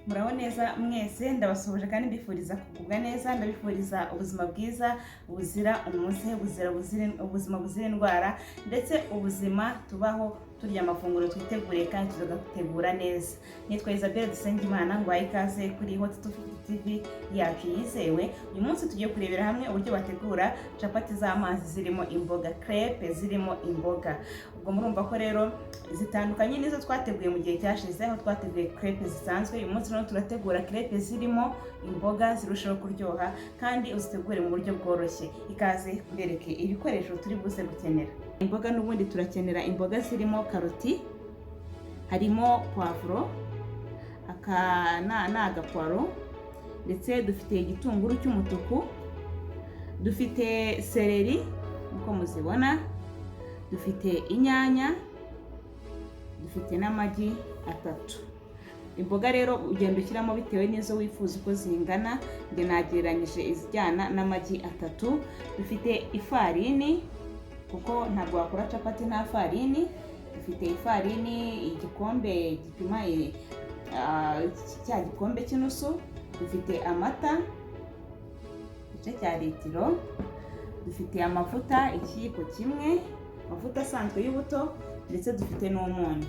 muraho neza mwese, ndabasuhuje kandi mbifuriza kugubwa neza, ndabifuriza ubuzima bwiza buzira umuze, ubuzima buzira indwara, ndetse ubuzima tubaho turya amafunguro twiteguriye kandi tugategura neza. Nitwa Isabelle Dusengimana, ngwaye ikaze kuri Hot 250 TV yacu yizewe. Uyu munsi tugiye kurebera hamwe uburyo bategura capati z'amazi zirimo imboga, crepe zirimo imboga. Ubwo murumva ko rero zitandukanye nizo twateguye mu gihe cyashize, aho twateguye crepe zisanzwe. Uyu munsi rero turategura crepe zirimo imboga zirushaho kuryoha kandi uzitegure mu buryo bworoshye. Ikaze mbereke ibikoresho turi buze gukenera. Imboga n'ubundi turakenera imboga zirimo karoti, harimo poivro, agapwaro, ndetse dufite igitunguru cy'umutuku, dufite seleri uko muzibona, dufite inyanya, dufite n'amagi 3. Imboga rero ugenda ushyiramo bitewe n'izo wifuza uko zingana. Nge nagereranyije izijyana n'amagi 3. Dufite ifarini kuko ntabwo wakora capati nta farini. Dufite ifarini igikombe gipima cya gikombe cy'inusu. Dufite amata igice cya litiro. Dufite amavuta ikiyiko kimwe, amavuta asanzwe y'ubuto, ndetse dufite n'umunyu.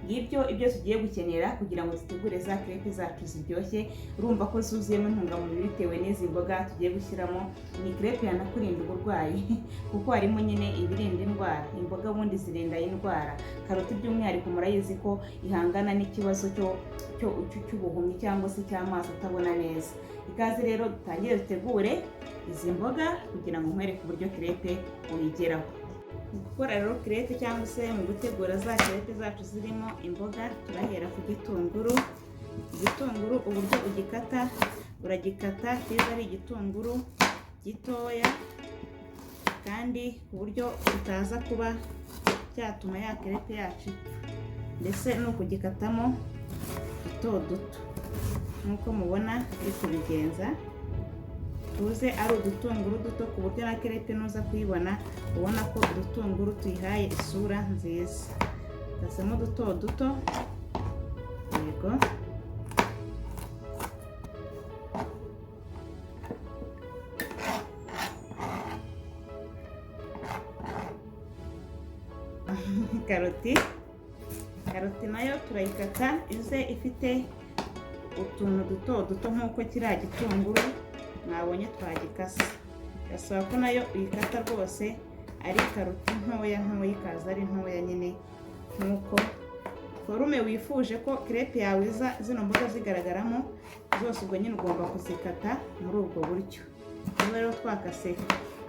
Ngibyo ibyo tugiye gukenera kugira ngo dutegure za crepe zacu ziryoshye. Urumva ko zuzuyemo intungamubiri bitewe n'izi mboga tugiye gushyiramo. Ni crepe yanakurinda uburwayi kuko harimo nyine ibirinda indwara. Imboga ubundi zirinda indwara. Karoti by'umwihariko murayizi ko ihangana n'ikibazo cy'ubuhumyi cyangwa se cy'amaso atabona neza. Ikaze rero dutangire dutegure izi mboga kugira ngo nkwereke uburyo crepe uyigeraho. Gukora rero crepe cyangwa se mu gutegura za crepe zacu zirimo imboga, turahera ku gitunguru. Igitunguru uburyo ugikata, uragikata kiza ari igitunguru gitoya kandi ku buryo utaza kuba cyatuma ya crepe yacu, ndetse no kugikatamo duto duto nk'uko mubona uri kubigenza. Tuze ari udutunguru duto ku buryo na crepe nuza kuyibona ubona ko udutunguru tuyihaye isura nziza. Kasemo duto duto, yego. Karoti nayo turayikata ize ifite utuntu duto duto nk'uko kiriya gitunguru mwabonye twagikase. Gasaba ko nayo uyikata rwose ari karoti ntoya ikaza ari ntoya nyine, nk'uko forume wifuje ko crepe yawe zino mboga zigaragaramo zose. Ubwo nyine ugomba kuzikata muri ubwo buryo. Niba rero twakase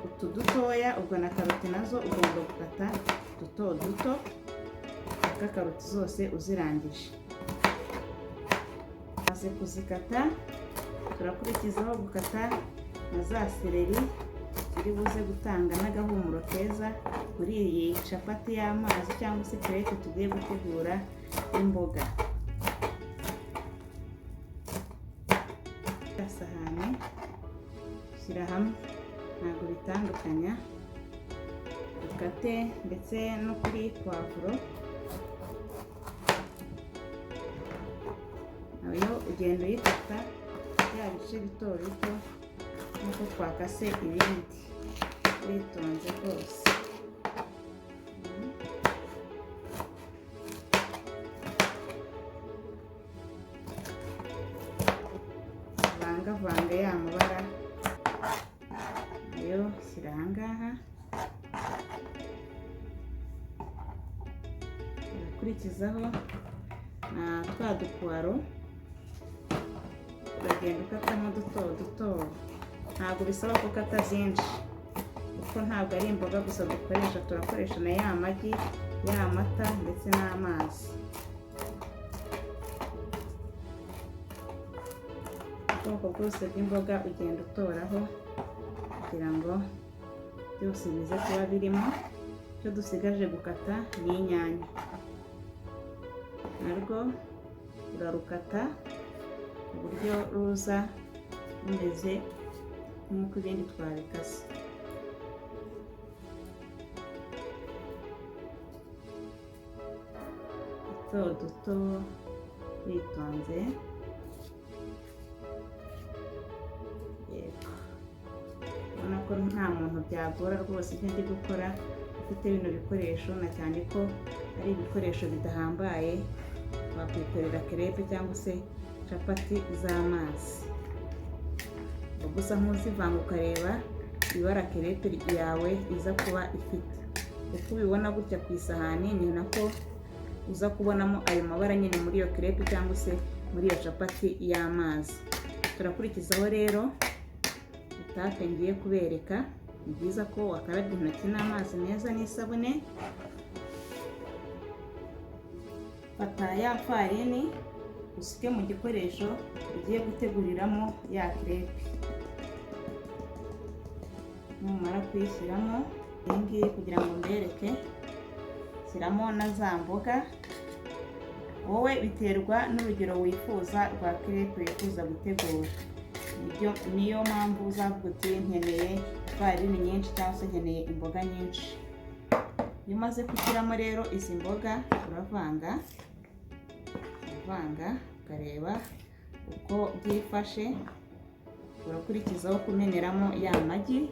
utu dutoya, ubwo na karoti nazo ugomba gukata duto duto mpaka karoti zose uzirangije. Maze kuzikata, turakurikizaho gukata na za seleri ziri buze gutanga n'agahumuro keza kuri iyi capati y'amazi cyangwa se crepe tugiye gutegura imboga. Sahani shyira hamwe, ntabwo bitandukanya. Dukate ndetse no kuri poivro nayo ugenda uyikata ya bice bito bito nk'uko twakase ibindi, witonze rwose. Vanga ya mabara nayo shyira ahangaha. Urakurikizaho na twa dupwaro, uragenda ukatamo duto duto. Ntabwo bisaba ko ukata byinshi kuko ntabwo ari imboga gusa dukoresha, turakoresha na ya magi, ya mata, ndetse n'amazi. Ubwoko bwose bw'imboga ugenda utoraho kugira ngo byose bize kuba birimo. Icyo dusigaje gukata ni inyanya, narwo urarukata ku buryo ruza rumeze nk'uko ibindi twabikase. Duto duto witonze. nta muntu byagora rwose ibyo ndi gukora ufite bino bikoresho, na cyane ko ari ibikoresho bidahambaye, wakwikorera crepe cyangwa se capati z'amazi. Gusa nk'uzivanga ukareba ibara crepe yawe iza kuba ifite. Uko ubibona gutya ku isahani ni nako uza kubonamo ayo mabara nyine muri iyo crepe cyangwa se muri iyo capati y'amazi. Turakurikizaho rero etape ngiye kubereka. Ni byiza ko wakarabya intoki n'amazi meza n'isabune. Fata ya farini usuke mu gikoresho ugiye guteguriramo ya crepe. Numara kuyishyiramo iyi ngiyi kugira ngo mbereke, shyiramo na za mboga. Wowe biterwa n'urugero wifuza rwa crepe wifuza gutegura. Niyo mpamvu uzavuga uti nkeneye ifarini nyinshi cyangwa se nkeneye imboga nyinshi. Iyo umaze gushyiramo rero izi mboga uravanga ukareba uko byifashe. Urakurikizaho kumeneramo ya magi.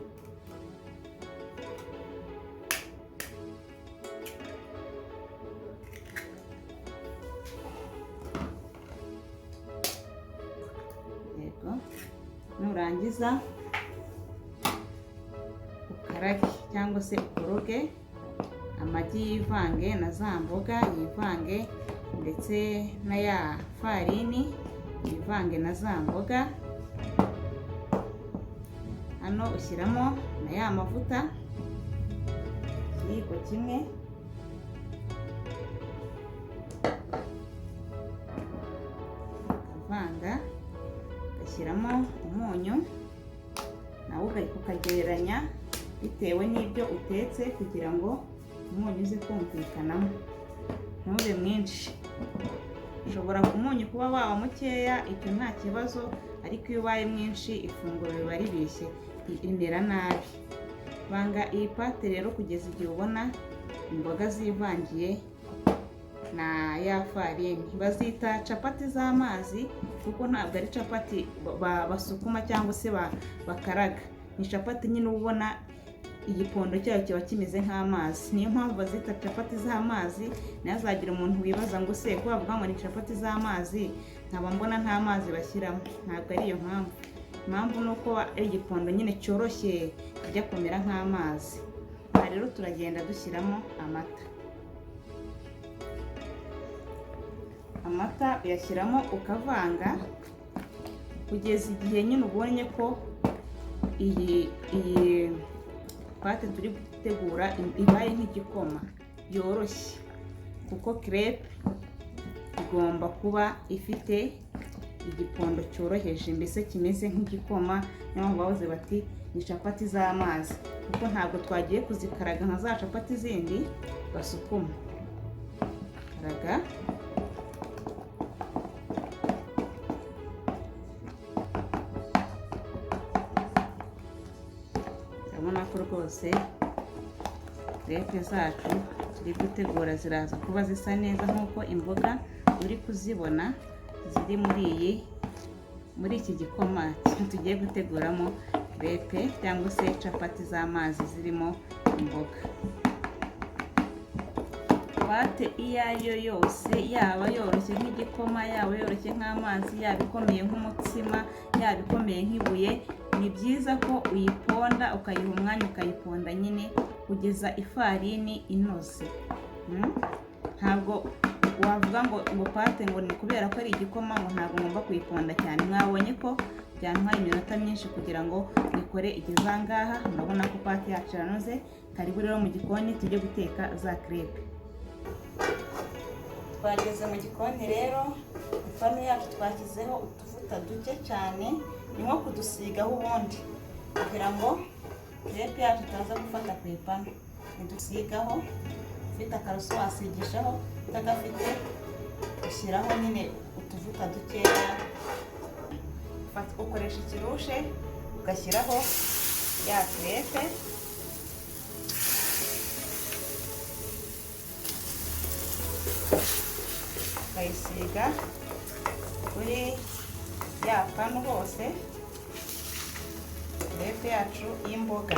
Nurangiza ukarage cyangwa se ukoroge amagi yivange na za mboga yivange ndetse na ya farini yivange na za mboga. Hano ushyiramo na ya mavuta ikiyiko kimwe, ukavanga ugashyiramo umunyu nawe ukagereranya bitewe n'ibyo utetse kugira ngo umunyu uze kumvikanamo, ntube mwinshi. Ushobora umunyu kuba waba mukeya, icyo nta kibazo, ariko iyo ubaye mwinshi ifunguro riba ribishye, rimera nabi. Vanga iyi pate rero kugeza igihe ubona imboga zivangiye na ya farini. Bazita capati z'amazi kuko ntabwo ari capati basukuma cyangwa se bakaraga. Ni capati nyine ubona igipondo cyayo kiba kimeze nk'amazi. Niyo mpamvu bazita capati z'amazi. Ntihazagira umuntu wibaza ngo se ko bavuga ngo ni capati z'amazi nkaba mbona nta mazi bashyiramo. Ntabwo ari iyo mpamvu. Impamvu ni uko ari igipondo nyine cyoroshye kijya kumera nk'amazi. Aha rero turagenda dushyiramo amata uyashyiramo ukavanga kugeza igihe nyine ubonye ko iyi pate turi gutegura ibaye nk'igikoma, yoroshye, kuko crepe igomba kuba ifite igipondo cyoroheje, mbese kimeze nk'igikoma. Niyo mpamvu bavuze bati ni capati z'amazi, kuko ntabwo twagiye kuzikaraga nka za capati zindi basukuma. Karaga urabona ko rwose crepe zacu turi gutegura ziraza kuba zisa neza nk'uko imboga uri kuzibona ziri muri iki gikoma tugiye guteguramo crepe cyangwa se capati z'amazi zirimo imboga. Pate iyo ari yo yose, yaba yoroshye nk'igikoma, yaba yoroshye nk'amazi, yaba ikomeye nk'umutsima, yaba ikomeye nk'ibuye, ni byiza ko uyiponda ukayiha umwanya ukayiponda nyine kugeza ifarini inoze. Ntabwo wavuga ngo pate ngo ni kubera ko ari igikoma ngo ntabwo ngomba kuyiponda cyane. Mwabonye ko byantwaye iminota myinshi kugira ngo nikore igeze aha ngaha. Murabona ko pate yacu iranoze. Karibu rero mu gikoni tujye guteka za crepe. Twageze mu gikoni rero, ipanu yacu twashyizeho utuvuta duke cyane, ni nko kudusigaho ubundi kugira ngo crepe yacu itaza gufata ku ipanu. Nidusigaho, ufite akaroso wasigishaho, utagafite ushyiraho nyine utuvuta dukeya. Ukoresha ikirushe ugashyiraho ya crepe, ukayisiga kuri ya panu hose. crepe yacu y'imboga.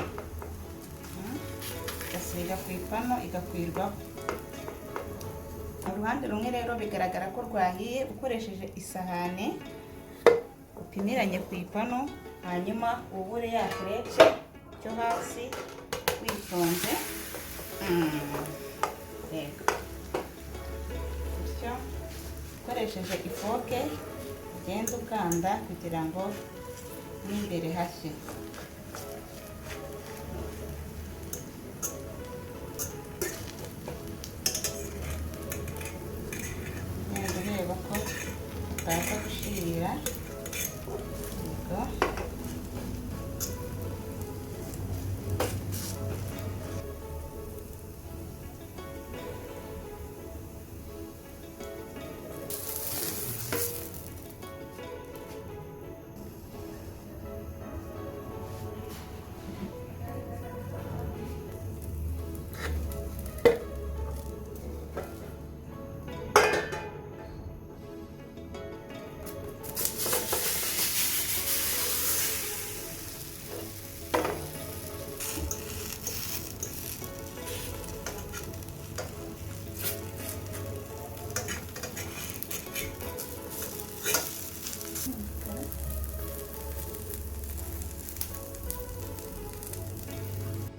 Igasiga ku ipanu igakwirwaho. Uruhande rumwe rero bigaragara ko rwahiye ukoresheje isahane upimiranye ku ipanu, hanyuma ubure ya crepe cyo hasi witonze. Yego. Bityo ukoresheje ifoke ugenda ukanda kugira ngo n'imbere hashye. Ureba ko utaza gushirira. Yego.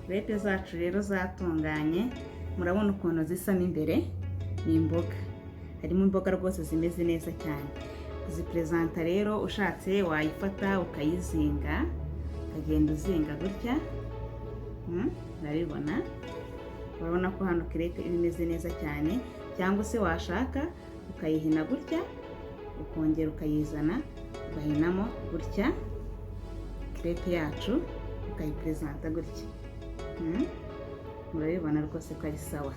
Crepe zacu rero zatunganye, murabona ukuntu zisa imbere. Ni imboga, harimo imboga rwose zimeze neza cyane. Kuzipresenta rero ushatse wayifata ukayizinga, ukagenda uzinga gutya. Urabibona, urabona ko hano crepe imeze neza cyane. Cyangwa se washaka ukayihina gutya, ukongera ukayizana ugahinamo gutya crepe yacu ukayipresenta gutya. Murabibona rwose ko ari sawa.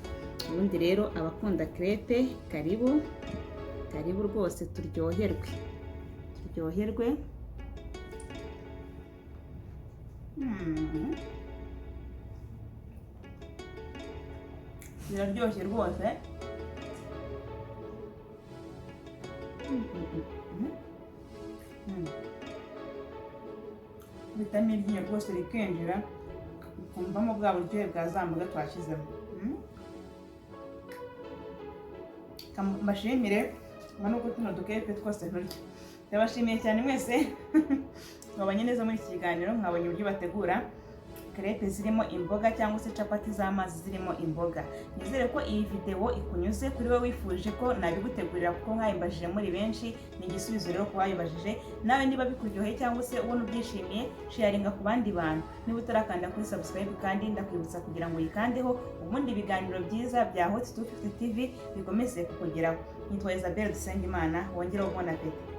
Ubundi rero abakunda crepe, karibu rwose turyoherwe. Ziraryoshye rwose. Vitamine iryinyo rwose rikinjira, ukumvamo bwa buryohe bwa za mboga twashyizemo. Mbashimire nuko tuno dukepe twose nturya. Ndabashimiye cyane mwese mwabanye neza muri iki kiganiro, mwabonye uburyo bategura crepe zirimo imboga cyangwa se capati z'amazi zirimo imboga. Nizere ko iyi video ikunyuze, kuri we wifuje ko nabigutegurira kuko mwayimbajije muri benshi. Ni igisubizo rero ko wayibajije. Nawe niba bikuryoheye cyangwa se ubona ubyishimiye, sharinga ku bandi bantu. Niba utarakanda kuri subscribe kandi ndakwibutsa kugira ngo uyikandeho, ubundi ibiganiro byiza bya Hot 250 TV bikomeze kukugeraho. Nitwa Isabelle Dusengimana, wongera ubona apeti.